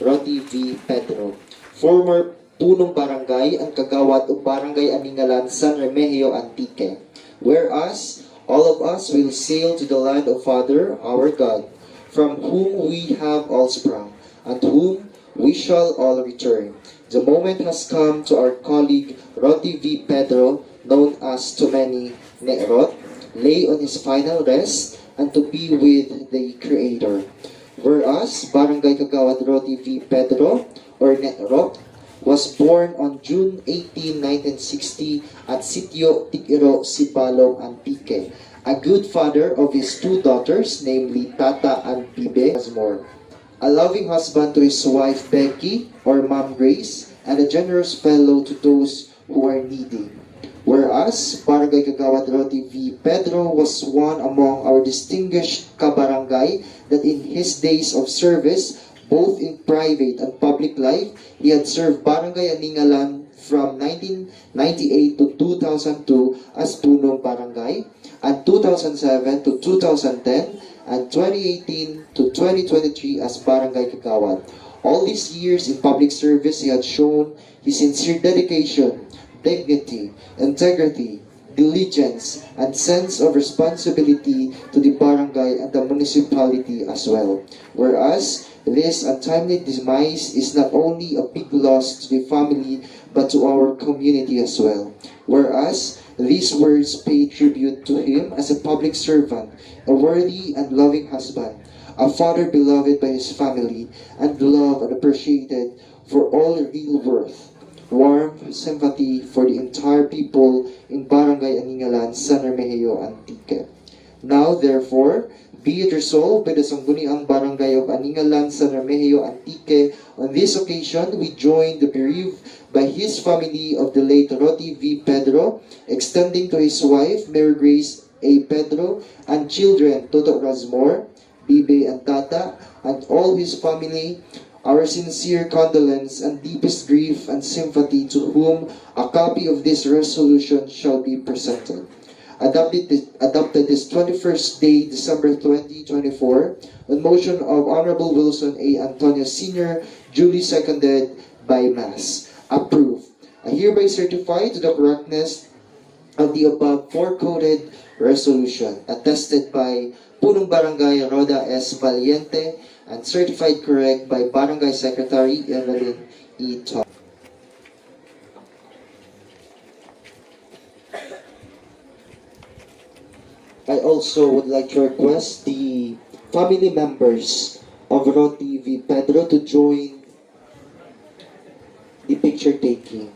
Roti V. Pedro. Former punong barangay ang kagawad o barangay Aningalan, San Remigio, Antique. Whereas, all of us will sail to the land of Father, our God, from whom we have all sprung, and whom we shall all return. The moment has come to our colleague Roti V. Pedro, known as to many Nerot, lay on his final rest and to be with the Creator. Whereas, Barangay Kagawad Roti V. Pedro, or Nerot, was born on June 18, 1960 at Sitio Tigiro, Sibalong, Antique. A good father of his two daughters, namely Tata and Bibe Asmore. A loving husband to his wife Becky, or Mom Grace, and a generous fellow to those who are needy. Whereas, Barangay Kagawad Roti V. Pedro was one among our distinguished kabarangay that in his days of service, both in private and public life, he had served Barangay Aningalan from 1998 to 2002 as Punong Barangay, and 2007 to 2010, and 2018 to 2023 as Barangay Kagawad. All these years in public service, he had shown his sincere dedication, dignity, integrity, diligence, and sense of responsibility to the barangay and the municipality as well. Whereas, this untimely demise is not only a big loss to the family, but to our community as well. Whereas, these words pay tribute to him as a public servant, a worthy and loving husband, a father beloved by his family, and loved and appreciated for all real worth, warm sympathy for the entire people in Barangay Aningalan, San Remigio, Antique. Now, therefore, be it resolved by the Sangguniang Barangay of Aningalan, San Remigio, Antique, on this occasion, we join the bereaved by his family of the late Roti V. Pedro, extending to his wife, Mary Grace A. Pedro, and children, Toto Rasmore, Bibe and Tata, and all his family, our sincere condolence and deepest grief and sympathy, to whom a copy of this resolution shall be presented. Adopted this 21st day, December 2024, on motion of Honorable Wilson A. Antonio Sr., duly seconded by Mass. Approved. I hereby certify to the correctness of the above four-coded resolution, attested by Punong Barangay Roda S. Valiente, and certified correct by Barangay Secretary Evelyn E. Tom. I also would like to request the family members of Roti V. Pedro to join the picture taking.